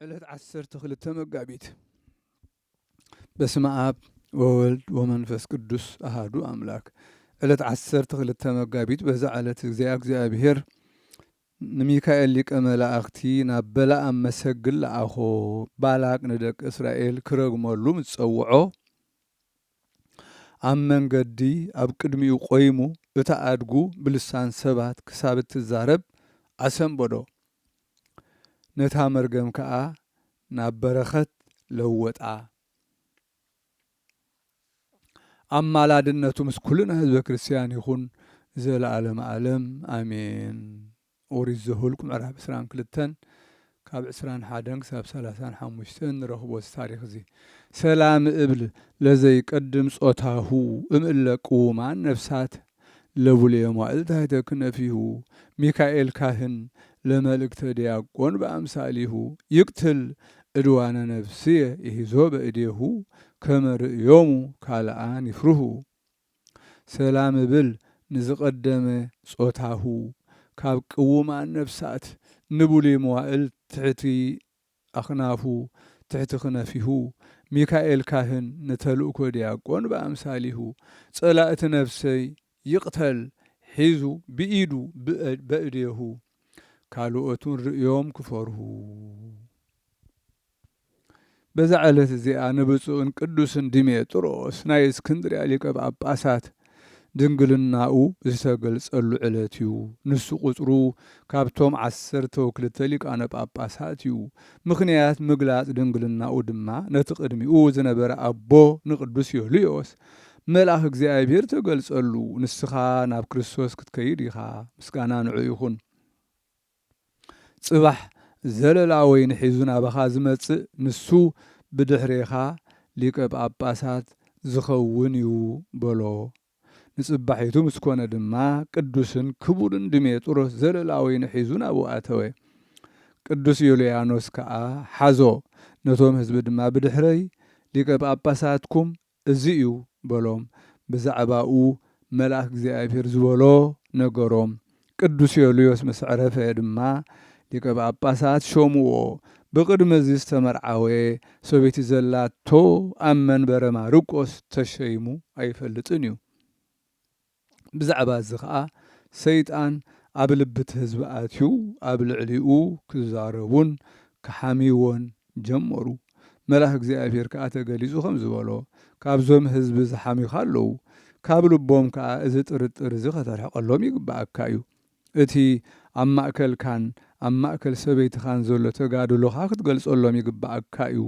ዕለት 12 መጋቢት በስመ አብ ወወልድ ወመንፈስ ቅዱስ አሃዱ አምላክ። ዕለት 12 መጋቢት በዛ ዕለት እግዚአብሔር ንሚካኤል ሊቀ መላእክቲ ናብ በለዓም መሰግል ለአኾ ባላቅ ንደቂ እስራኤል ክረግመሉ ምጸውዖ ኣብ መንገዲ ኣብ ቅድሚኡ ቆይሙ እታ ኣድጉ ብልሳን ሰባት ክሳብ እትዛረብ ኣሰንበዶ ነታ መርገም ከዓ ናብ በረኸት ለወጣ። ኣማላድነቱ ምስ ኩልና ህዝበ ክርስቲያን ይኹን ዘለዓለም ዓለም ኣሜን። ኦሪት ዘኍልቍ ምዕራፍ 22 ካብ 21 ክሳብ 35 ንረኽቦ ታሪክ እዚ ሰላም እብል ለዘይቀድም ጾታሁ እምእለ ቅውማን ነፍሳት ለቡልየ መዋዕል ታሕተ ክነፊሁ ሚካኤል ካህን ለመልእክተ ዲያቆን በአምሳሊሁ ይቅትል እድዋነ ነፍስየ ይሂዞ በእዴሁ ከመርእዮሙ ካልአን ይፍርሁ። ሰላም እብል ንዝቀደመ ጾታሁ ካብ ቅውማን ነፍሳት ንቡልየ መዋዕል ትሕቲ ኣኽናፉ ትሕቲ ክነፊሁ ሚካኤል ካህን ነተልእኮ ዲያቆን በአምሳሊሁ ጸላእቲ ነፍሰይ ይቅተል ሒዙ ብኢዱ በእዴሁ ካልኦቱን ርእዮም ክፈርሁ። በዛ ዕለት እዚኣ ንብፁዕን ቅዱስን ዲሜጥሮስ ናይ እስክንድርያ ሊቀ ጳጳሳት ድንግልናኡ ዝተገልጸሉ ዕለት እዩ። ንሱ ቁፅሩ ካብቶም 12 ሊቃነ ጳጳሳት እዩ። ምክንያት ምግላጽ ድንግልናኡ ድማ ነቲ ቅድሚኡ ዝነበረ ኣቦ ንቅዱስ ዮልዮስ መልአኽ እግዚአብሔር ተገልጸሉ ንስኻ ናብ ክርስቶስ ክትከይድ ኢኻ ምስጋና ንዑ ይኹን። ጽባሕ ዘለላ ወይኒ ሒዙ ናባኻ ዝመጽእ ንሱ ብድሕሬኻ ሊቀ ጳጳሳት ዝኸውን እዩ በሎ። ንጽባሒቱ ምስ ኮነ ድማ ቅዱስን ክቡርን ድሜጥሮስ ዘለላ ወይኒ ሒዙ ናብኡ ኣተወ። ቅዱስ ዮልያኖስ ከዓ ሓዞ ነቶም ህዝቢ ድማ ብድሕረይ ሊቀ ጳጳሳትኩም እዚ እዩ በሎም። ብዛዕባኡ መልአክ እግዚአብሔር ዝበሎ ነገሮም። ቅዱስ ዮልዮስ ምስ ዕረፈ ድማ ሊቀ ጳጳሳት ሾምዎ። ብቅድሚ እዚ ዝተመርዓወ ሰበይቲ ዘላቶ ኣብ መንበረ ማርቆስ ተሸይሙ ኣይፈልጥን እዩ። ብዛዕባ እዚ ከዓ ሰይጣን ኣብ ልብቲ ህዝቢ ኣትዩ ኣብ ልዕሊኡ ክዛረቡን ክሓሚዎን ጀመሩ። መልአክ እግዚአብሔር ከዓ ተገሊጹ ከም ዝበሎ ካብዞም ህዝቢ ዝሓሚኻ ኣለዉ ካብ ልቦም ከዓ እዚ ጥርጥር እዚ ከተርሕቐሎም ይግባአካ እዩ። እቲ ኣብ ማእከልካን ኣብ ማእከል ሰበይትኻን ዘሎ ተጋድሎኻ ክትገልጸሎም ይግባአካ እዩ።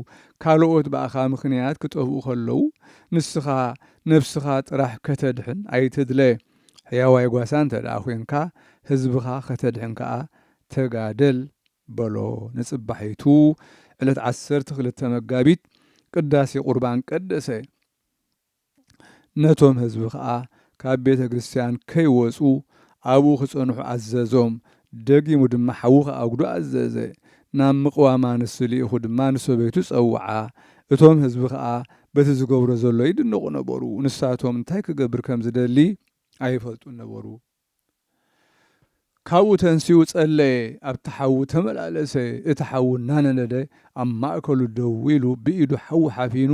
ካልኦት ባእኻ ምክንያት ክጠፍኡ ከለዉ ንስኻ ነፍስኻ ጥራሕ ከተድሕን ኣይትድለ። ሕያዋይ ጓሳ እንተደኣ ኮንካ ህዝብኻ ከተድሕን ከዓ ተጋደል በሎ። ንጽባሒቱ ዕለት 12 መጋቢት ቅዳሴ ቁርባን ቀደሰ። ነቶም ህዝቢ ከዓ ካብ ቤተ ክርስቲያን ከይወፁ ኣብኡ ክጸንሑ ኣዘዞም። ደጊሙ ድማ ሓዉ ከኣጉዱ ኣዘዘ። ናብ ምቕዋማ ንስ ልኢኹ ድማ ንሰበይቱ ጸውዓ። እቶም ህዝቢ ከዓ በቲ ዝገብሮ ዘሎ ይድንቑ ነበሩ። ንሳቶም እንታይ ክገብር ከም ዝደሊ ኣይፈልጡን ነበሩ። ካብኡ ተንሲኡ ጸለየ። ኣብቲ ሓዊ ተመላለሰ። እቲ ሓዊ እናነደደ ኣብ ማእከሉ ደው ኢሉ ብኢዱ ሓዊ ሓፊኑ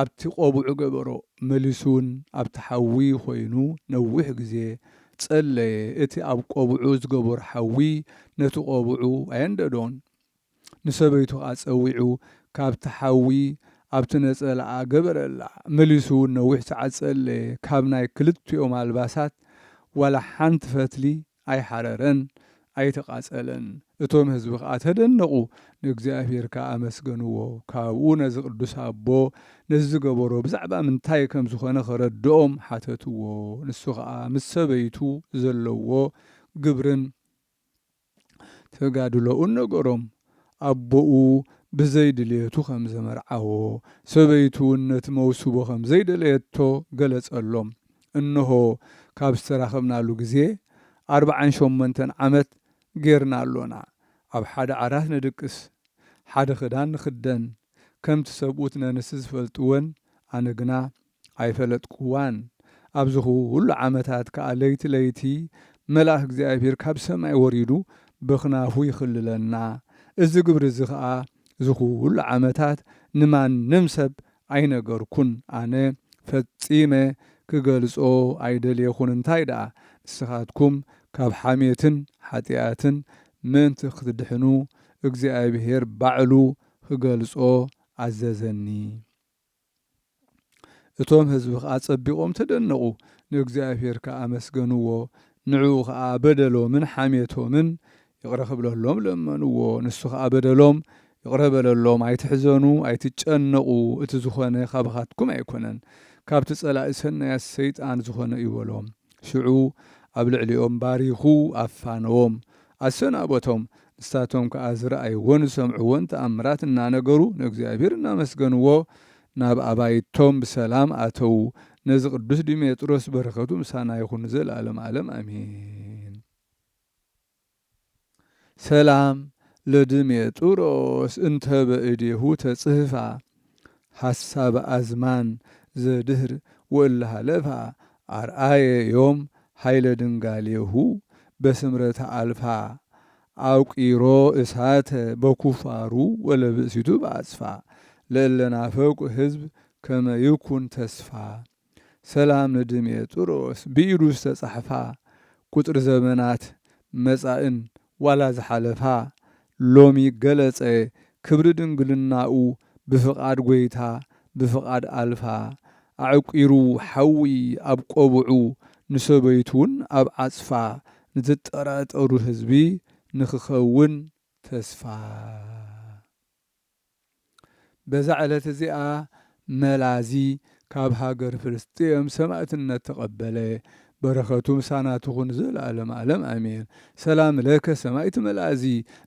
ኣብቲ ቆቡዑ ገበሮ። መሊሱን ኣብቲ ሓዊ ኮይኑ ነዊሕ ግዜ ጸለየ። እቲ ኣብ ቆቡዑ ዝገበሮ ሓዊ ነቲ ቆቡዑ ኣየንደዶን። ንሰበይቱ ከዓ ጸዊዑ ካብቲ ሓዊ ኣብቲ ነጸላኣ ገበረላ። መሊሱን ነዊሕ ሰዓት ጸለየ። ካብ ናይ ክልቲኦም ኣልባሳት ዋላ ሓንቲ ፈትሊ ኣይሓረረን ኣይተቃጸለን። እቶም ህዝቢ ከዓ ተደነቑ። ንእግዚአብሔር ከዓ ኣመስገንዎ። ካብኡ ነዚ ቅዱስ ኣቦ ነዚ ዝገበሮ ብዛዕባ ምንታይ ከም ዝኾነ ከረድኦም ሓተትዎ። ንሱ ከዓ ምስ ሰበይቱ ዘለዎ ግብርን ተጋድሎኡን ነገሮም። ኣቦኡ ብዘይድልየቱ ከም ዘመርዓዎ ሰበይቱ ነቲ መውስቦ ከም ዘይደለየቶ ገለጸሎም። እነሆ ካብ ዝተራኸብናሉ ግዜ 48 ዓመት ጌርና ኣሎና። ኣብ ሓደ ዓራት ንድቅስ ሓደ ክዳን ንኽደን ከምቲ ሰብኡት ነንስ ዝፈልጥወን ኣነ ግና ኣይፈለጥኩዋን። ኣብዚ ኩሉ ዓመታት ከዓ ለይቲ ለይቲ መልአክ እግዚአብሔር ካብ ሰማይ ወሪዱ በኽናፉ ይኽልለና። እዚ ግብሪ እዚ ከዓ ዝኩሉ ዓመታት ንማንም ሰብ ኣይነገርኩን ኣነ ፈጺመ ክገልጾ ኣይደልየኹን እንታይ ደኣ ንስኻትኩም ካብ ሓሜትን ሓጢኣትን ምእንቲ ክትድሕኑ እግዚኣብሔር ባዕሉ ክገልጾ ኣዘዘኒ። እቶም ህዝቢ ከዓ ጸቢቖም ተደነቑ፣ ንእግዚኣብሔር ከዓ ኣመስገንዎ፣ ንዕኡ ከዓ በደሎምን ሓሜቶምን ይቕረ ክብለሎም ለመንዎ። ንሱ ከዓ በደሎም ይቕረ በለሎም፣ ኣይትሕዘኑ ኣይትጨነቑ፣ እቲ ዝኾነ ካብኻትኩም ኣይኮነን ካብቲ ጸላኢ ሰናያት ሰይጣን ዝኾነ እዩ በሎም። ሽዑ ኣብ ልዕሊኦም ባሪኹ ኣፋነዎም ኣሰናበቶም። ንሳቶም ከዓ ዝረኣይዎን ዝሰምዕዎን ተኣምራት እናነገሩ ንእግዚኣብሔር እናመስገንዎ ናብ ኣባይቶም ብሰላም ኣተዉ። ነዚ ቅዱስ ዲሜጥሮስ በረኸቱ ምሳና ይኹን ዘለዓለም ዓለም ኣሜን። ሰላም ለድሜጥሮስ እንተ በእዴሁ ተጽሕፋ ሐሳብ አዝማን ዘድህር ወእላሃለፋ አርአየ ዮም ኃይለ ድንጋሌሁ በስምረተ አልፋ አውቂሮ እሳተ በኩፋሩ ወለብእሲቱ በአጽፋ ለእለናፈቁ ሕዝብ ከመይኩን ተስፋ። ሰላም ለድሜጥሮስ ብኢዱ ዝተጻሕፋ ቁጥር ዘመናት መጻእን ዋላ ዝሓለፋ ሎሚ ገለጸ ክብሪ ድንግልናኡ ብፍቓድ ጐይታ ብፍቓድ አልፋ አዕቂሩ ሓዊ ኣብ ቆብዑ ንሰበይቱውን ኣብ ዓጽፋ ንትጠራጠሩ ህዝቢ ንክኸውን ተስፋ። በዛ ዕለት እዚኣ መላዚ ካብ ሃገር ፍልስጥኤም ሰማዕትነት ተቐበለ። በረኸቱ ምሳና ትኹን ዘለዓለም ዓለም ኣሜን። ሰላም ለከ ሰማዕቲ መላዚ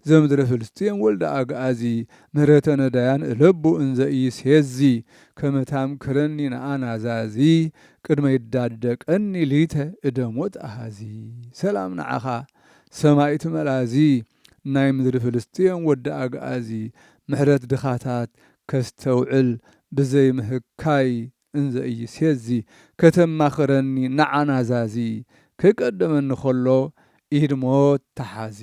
ዘምድረ ፍልስጥኤም ወልደ ኣግዓዚ ምህረተ ነዳያን እለቡ እንዘ ኢሴዚ ከመታም ክረኒ ንኣናዛዚ ቅድመ ይዳደቀኒ ሊተ እደሞት ኣሃዚ። ሰላም ንዓኻ ሰማዕቲ መላዚ ናይ ምድሪ ፍልስጥኤም ወደ ኣግዓዚ ምሕረት ድኻታት ከስተውዕል ብዘይ ምህካይ እንዘ ኢሴዚ ከተማኽረኒ ንዓናዛዚ ከይቀደመኒ ኸሎ ኢድሞት ተሓዚ።